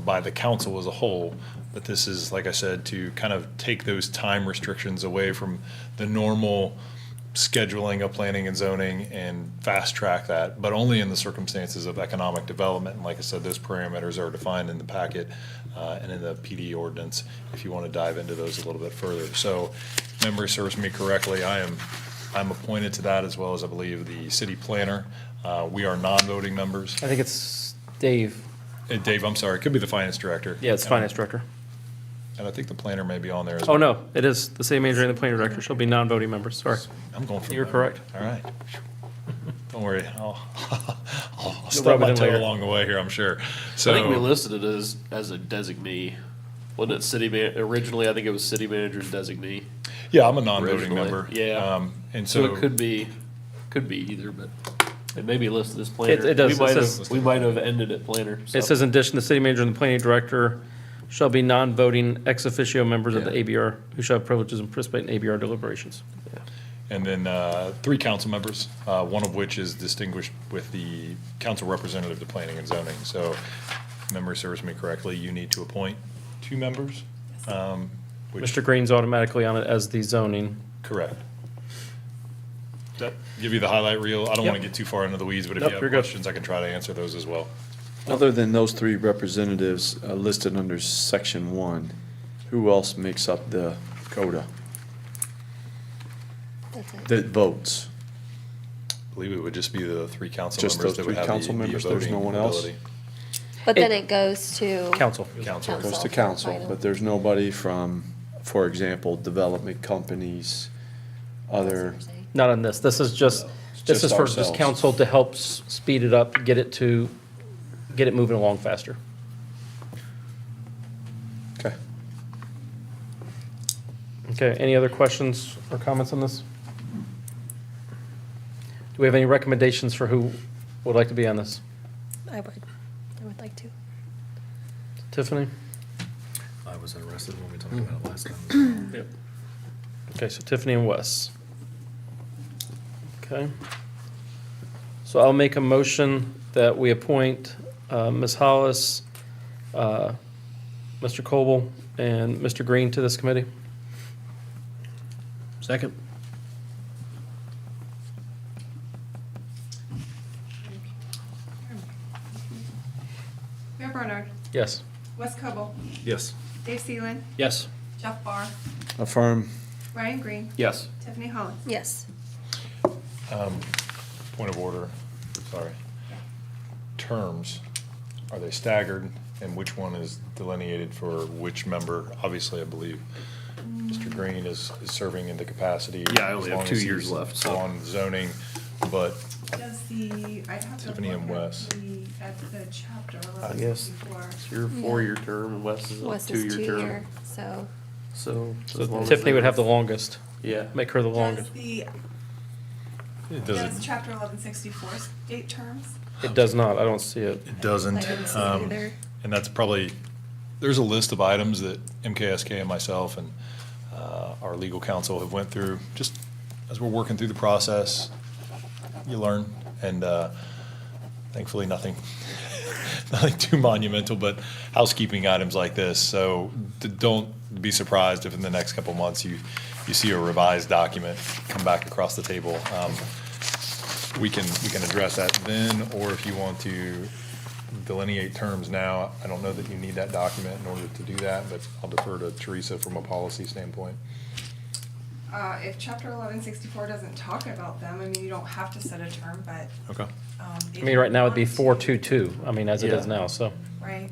by the council as a whole, but this is, like I said, to kind of take those time restrictions away from the normal scheduling of planning and zoning and fast track that, but only in the circumstances of economic development. And like I said, those parameters are defined in the packet and in the PD ordinance if you want to dive into those a little bit further. So if memory serves me correctly, I'm appointed to that, as well as I believe the city planner. We are non-voting members. I think it's Dave. Dave, I'm sorry, it could be the finance director. Yeah, it's finance director. And I think the planner may be on there as Oh, well. no, it is the city manager and the planning director shall be non-voting members, sorry. I'm going from You're memory. correct. All right. Don't worry, I'll You'll stub rub it my in toe later. along the way here, I'm sure. I think we So, listed it as a designee. Wasn't it originally, I think it was city manager's designee. yeah, I'm a non-voting Originally, member. yeah. And So so, it could be either, but it may be listed as planner. It does. We might have ended at planner. so. It says, in addition, the city manager and the planning director shall be non-voting ex officio members of the Yeah. ABR who shall have privileges and participate in ABR deliberations. and then 3 council members, one of which is distinguished with the council representative to planning and zoning. So, if memory serves me correctly, you need to appoint 2 members. Which Mr. Green's automatically on it as the zoning. Correct. That give you the highlight reel. I don't want Yep. to get too far into the weeds, but if Nope, you you're have good. questions, I can try to answer those as well. Other than those 3 representatives listed under section 1, who else makes up the CODA That's it. that votes? I believe it would just be the 3 council Just members those that would 3 have council the members? There's voting no one else? ability. But then it goes to. Council. Council. Goes to Council. council, Final. but there's nobody from, for example, development companies, other, Not on this. This is just, this Just is for just ourselves. council to help speed it up, get it moving along faster. okay. Okay, any other questions or comments on this? Do we have any recommendations for who would like to be on this? I would like to. Tiffany? I was interested when we talked about it last time. Yep. Okay, so Tiffany and Wes. Okay. So I'll make a motion that we appoint Ms. Hollis, Mr. Coble, and Mr. Green to this committee. Second. Mayor Bernard, Yes. Wes Cobble, Yes. Dave Seeland, Yes. Jeff Barr, Affirm. Brian Green, Yes. Tiffany Holland. Yes. Point of order, sorry. Terms, are they staggered, and which one is delineated for which member? Obviously, I believe Mr. Green is serving in the capacity. Yeah, I only as have long 2 as years he's left, so. On zoning, but Does I'd have to Tiffany and look Wes. at the chapter I guess 1164. it's your Yeah. 4-year term, and Wes is a Wes is 2-year term. 2-year, so So. So as long as Tiffany would they- have the longest. Yeah. Make her the longest. it Does doesn't, chapter 1164 state terms? It does not. I don't see it. it doesn't. I didn't see it either. And that's probably, there's a list of items that MKSK and myself and our legal counsel have went through, just as we're working through the process, you learn, and thankfully nothing too monumental, but housekeeping items like this. So don't be surprised if in the next couple months you see a revised document come back across the table. We can address that then, or if you want to delineate terms now. I don't know that you need that document in order to do that, but I'll defer to Teresa from a policy standpoint. If chapter 1164 doesn't talk about them, I mean, you don't have to set a term, but, Okay. if I mean, right you now it'd be want to- 422, I mean, as it is Yeah. now, so. Right.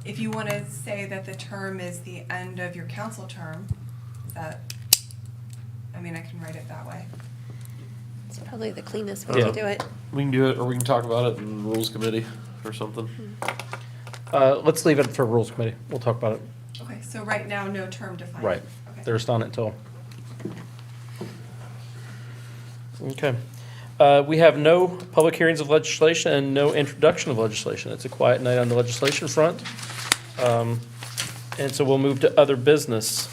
If you want to say that the term is the end of your council term, that, I mean, I can write it that way. It's probably the cleanest way Yeah. to do it. We can do it, or we can talk about it in Rules Committee or something. Let's leave it for Rules Committee. We'll talk about it. Okay, so right now, no term defined. Right. Okay. They're just on it until. Okay. We have no public hearings of legislation and no introduction of legislation. It's a quiet night on the legislation front. And so we'll move to other business.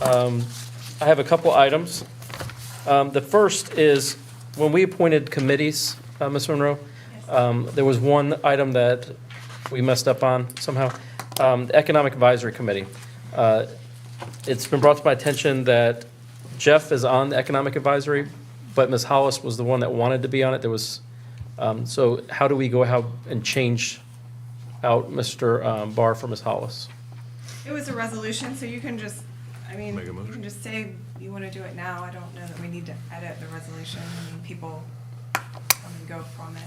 I have a couple items. The first is, when we appointed committees, Ms. Monroe, there was one item that we messed up on somehow. The Economic Advisory Committee. It's been brought to my attention that Jeff is on the Economic Advisory, but Ms. Hollis was the one that wanted to be on it. There was, so how do we go out and change out Mr. Barr for Ms. Hollis? It was a resolution, so you can just, I mean, Make a you motion. can just say you want to do it now. I don't know that we need to edit the resolution. I mean, people come and go from it.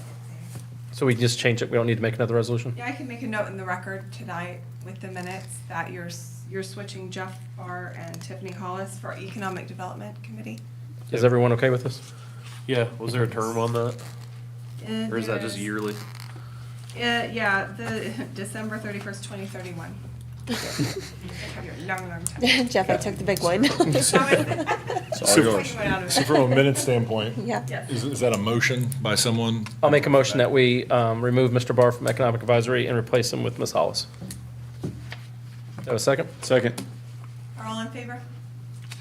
if So we can just change it, we don't need to make another resolution? they- Yeah, I can make a note in the record tonight with the minutes that you're switching Jeff Barr and Tiffany Hollis for Economic Development Committee. Is everyone okay with this? Yeah, was there a term on that? Or is that just There yearly? Yeah, the December 31st, 2031. You have your long time. Jeff, I took the big one. So from a minute standpoint, Yeah. Yes. is that a motion by someone? I'll make a motion that we remove Mr. Barr from Economic Advisory and replace him with Ms. Hollis. Have a second? Second. Are all in favor?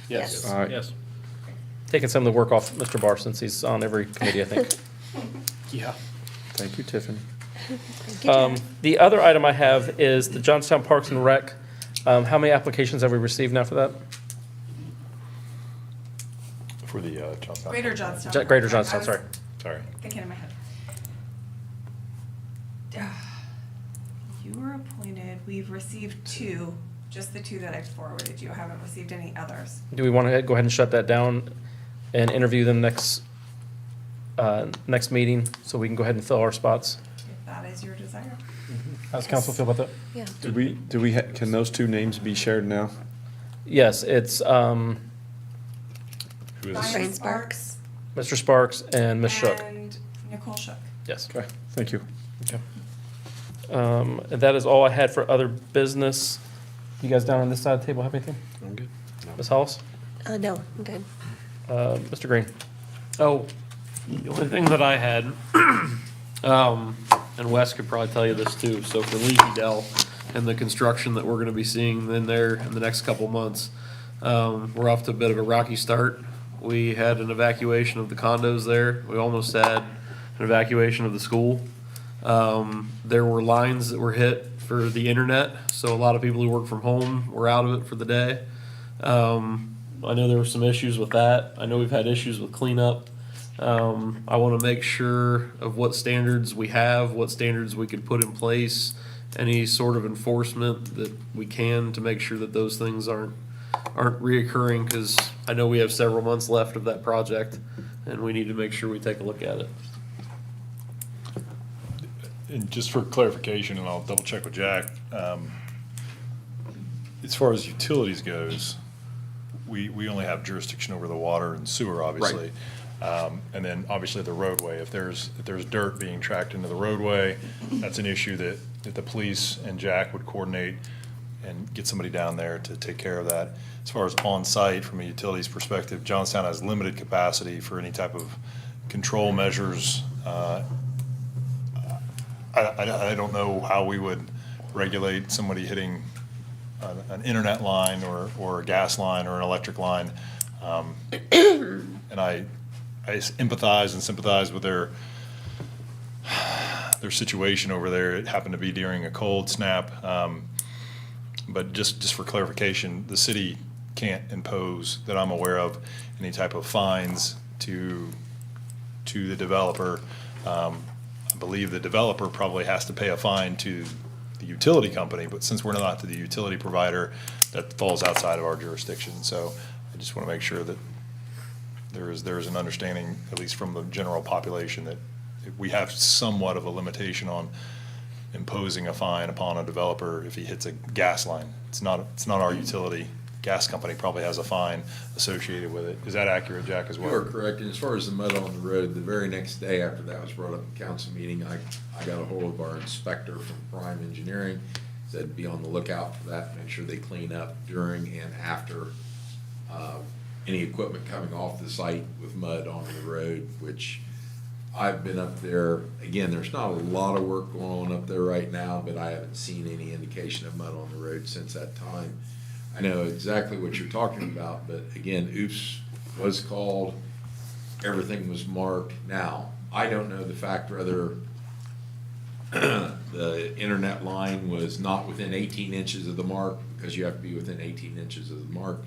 Yes. All right. Yes. Taking some of the work off Mr. Barr since he's on every committee, I think. Yeah. Thank you, Tiffany. Thank you, Jeff. The other item I have is the Johnstown Parks and Rec. How many applications have we received now for that? For the Johnstown. Greater Johnstown. Greater I Johnstown, was sorry. Sorry. Thinking in my head. You were appointed, we've received two, just the two that I forwarded you. I haven't received any others. Do we want to go ahead and shut that down and interview them next meeting so we can go ahead and fill our spots? If that is your desire. How's council feel about that? Yeah. Can those two names be shared now? Yes, it's Who is Brian Brian Sparks. Mr. Sparks and Ms. Shook. And Nicole Shook. Yes. Okay, thank you. And that is all I had for other business. You guys down on this side of the table have anything? I'm good. Ms. Hollis? No, I'm good. Mr. Green? Oh, the only thing that I had, and Wes could probably tell you this too, so for Leafy Dell and the construction that we're gonna be seeing in there in the next couple months, we're off to a bit of a rocky start. We had an evacuation of the condos there. We almost had an evacuation of the school. There were lines that were hit for the internet, so a lot of people who work from home were out of it for the day. I know there were some issues with that. I know we've had issues with cleanup. I want to make sure of what standards we have, what standards we could put in place, any sort of enforcement that we can to make sure that those things aren't reoccurring, because I know we have several months left of that project, and we need to make sure we take a look at it. And just for clarification, and I'll double check with Jack, as far as utilities goes, we only have jurisdiction over the water and sewer, obviously. And then obviously the roadway, if there's dirt being tracked into the roadway, that's an issue that the police and Jack would coordinate and get somebody down there to take care of that. As far as on-site, from a utilities perspective, Johnstown has limited capacity for any type of control measures. I don't know how we would regulate somebody hitting an internet line or a gas line or an electric line. And I empathize and sympathize with their situation over there. It happened to be during a cold snap. But just for clarification, the city can't impose, that I'm aware of, any type of fines to the developer. I believe the developer probably has to pay a fine to the utility company, but since we're not the utility provider, that falls outside of our jurisdiction. So I just want to make sure that there is an understanding, at least from the general population, that we have somewhat of a limitation on imposing a fine upon a developer if he hits a gas line. It's not our utility. Gas company probably has a fine associated with it. Is that accurate, Jack, as well? You are correct, and as far as the mud on the road, the very next day after that was brought up in council meeting, I got a hold of our inspector from Prime Engineering, said be on the lookout for that, make sure they clean up during and after any equipment coming off the site with mud on the road, which I've been up there. Again, there's not a lot of work going on up there right now, but I haven't seen any indication of mud on the road since that time. I know exactly what you're talking about, but again, oops was called, everything was marked. Now, I don't know the fact whether the internet line was not within 18 inches of the mark, because you have to be within 18 inches of the mark.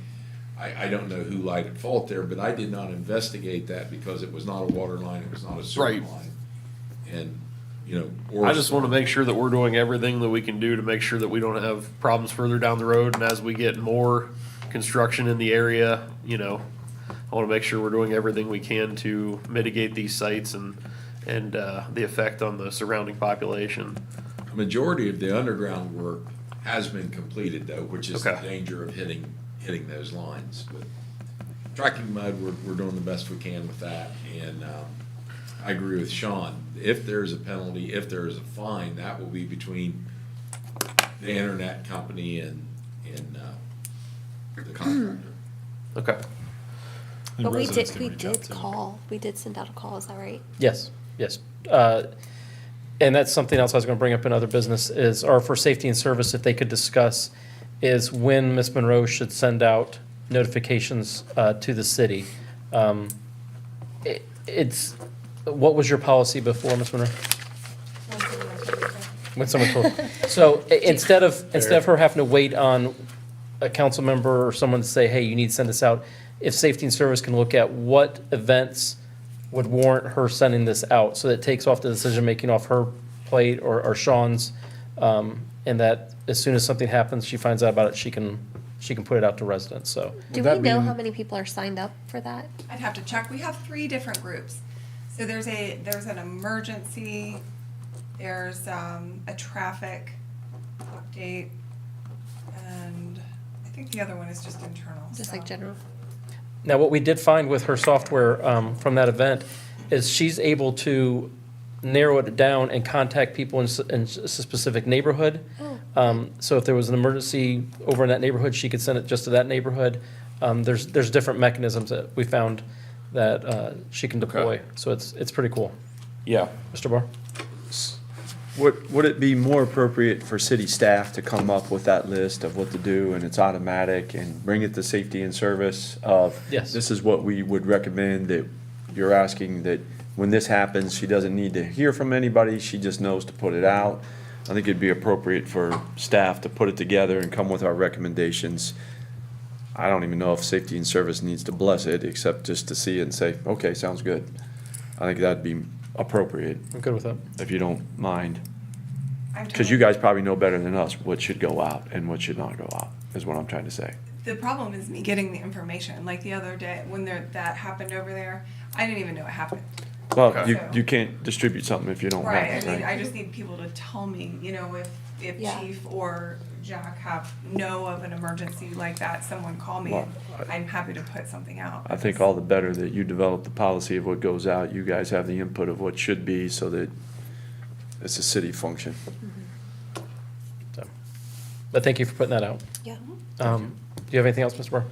I don't know who lied at fault there, but I did not investigate that because it was not a water line, it was not a sewer Right. line. And, you know, I just want to make sure that we're doing everything that we can do to make sure that we don't have problems further down the road. And as we get more construction in the area, you know, I want to make sure we're doing everything we can to mitigate these sites and the effect on the surrounding population. A majority of the underground work has been completed though, which is the Okay. danger of hitting those lines. But tracking mud, we're doing the best we can with that. And I agree with Sean. If there's a penalty, if there is a fine, that will be between the internet company and the contractor. Okay. And But we residents did, can we reach out did to- call, we did send out a call, is that right? Yes, yes. And that's something else I was going to bring up in other business is, or for safety and service, if they could discuss, is when Ms. Monroe should send out notifications to the city. What was your policy before, Ms. Monroe? When someone told, so instead of her having to wait on a council member or someone to say, hey, you need to send this out, if safety and service can look at what events would warrant her sending this out, so that it takes off the decision-making off her plate or Sean's, and that as soon as something happens, she finds out about it, she can put it out to residents, so. Do we know how many people are signed up for that? I'd have to check. We have 3 different groups. So there's an emergency, there's a traffic update, and I think the other one is just internal. Just like general? Now, what we did find with her software from that event is she's able to narrow it down and contact people in a specific neighborhood. So if there was an emergency over in that neighborhood, she could send it just to that neighborhood. There's different mechanisms that we found that she can deploy. So it's pretty cool. Yeah. Mr. Barr? Would it be more appropriate for city staff to come up with that list of what to do, and it's automatic, and bring it to safety and service of? Yes. This is what we would recommend, that you're asking that when this happens, she doesn't need to hear from anybody, she just knows to put it out. I think it'd be appropriate for staff to put it together and come with our recommendations. I don't even know if safety and service needs to bless it, except just to see it and say, okay, sounds good. I think that'd be appropriate, I'm good with that. if you don't mind. I'm Because you totally- guys probably know better than us what should go out and what should not go out, is what I'm trying to say. The problem is me getting the information. Like the other day, when that happened over there, I didn't even know it happened. Well, Okay. you can't distribute something if you don't Right, have it, I mean, right? I just need people to tell me, you know, if Yeah. Chief or Jack know of an emergency like that, someone call me. Well, I'm happy to put something out. I think all the better that you develop the policy of what goes out, you guys have the input of what should be, so that it's a city function. So, but thank you for putting that out. Yeah. Do you have anything else, Mr. Barr?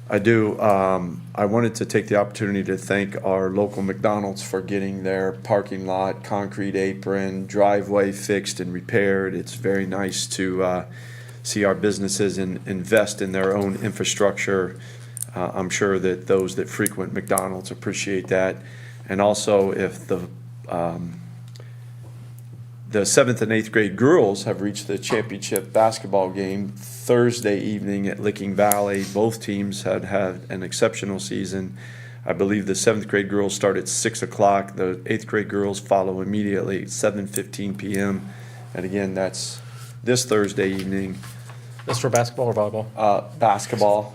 I do. I wanted to take the opportunity to thank our local McDonald's for getting their parking lot, concrete apron, driveway fixed and repaired. It's very nice to see our businesses invest in their own infrastructure. I'm sure that those that frequent McDonald's appreciate that. And also, if the 7th and 8th grade girls have reached the championship basketball game Thursday evening at Licking Valley. Both teams had an exceptional season. I believe the 7th grade girls start at 6 o'clock. The 8th grade girls follow immediately at 7:15 p.m. And again, that's this Thursday evening. That's for basketball or volleyball? Basketball.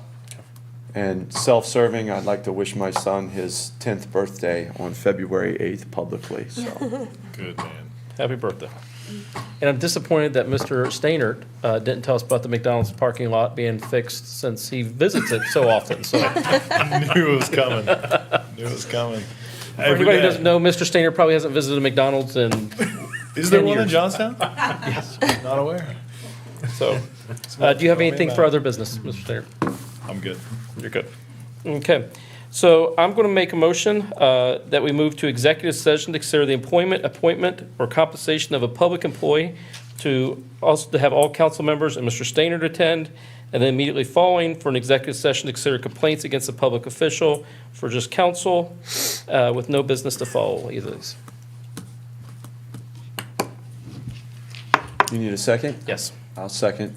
And self-serving, I'd like to wish my son his 10th birthday on February 8th publicly, so. Good, man. Happy birthday. And I'm disappointed that Mr. Stainert didn't tell us about the McDonald's parking lot being fixed since he visits it so often, so. Knew it was coming. Knew it was coming. For anybody who doesn't know, Mr. Stainert probably hasn't visited a McDonald's in Is there 10 one in years. Johnstown? Yes. Not aware. So, do you have anything for other business, Mr. Stainert? I'm good. You're good. Okay, so I'm going to make a motion that we move to executive session to consider the employment, appointment, or compensation of a public employee, to also to have all council members and Mr. Stainert attend, and then immediately following for an executive session to consider complaints against a public official for just council, with no business to follow either of these. You need a second? Yes. I'll second.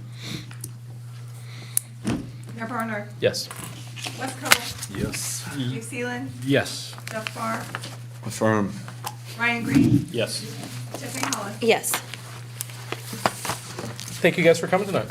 Mayor Barnard, Yes. Wes Cole, Yes. Dave Seelan, Yes. Jeff Barr, Affirm. Ryan Green, Yes. Tiffany Hollis. Yes. Thank you guys for coming tonight.